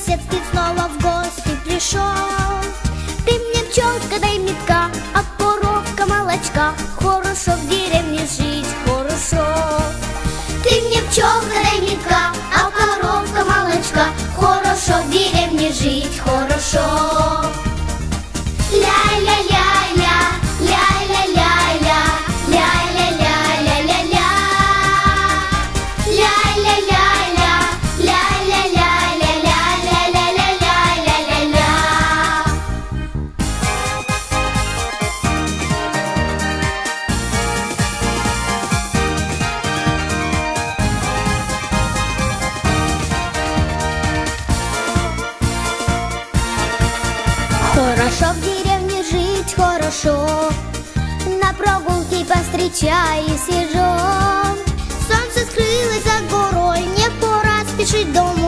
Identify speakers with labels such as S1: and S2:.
S1: соседский снова в гости пришел. Ты мне пчелка, дай метка, а коровка молочка. Хорошо в деревне жить, хорошо. Ты мне пчелка, дай метка, а коровка молочка. Хорошо в деревне жить, хорошо. Ля-ля-ля-ля, ля-ля-ля-ля, ля-ля-ля-ля-ля-ля, ля-ля-ля-ля, ля-ля-ля-ля-ля-ля-ля-ля-ля-ля-ля. Хорошо в деревне жить, хорошо. На прогулке повстречай и свежо. Солнце скрылось за горой, мне пора спешить домой.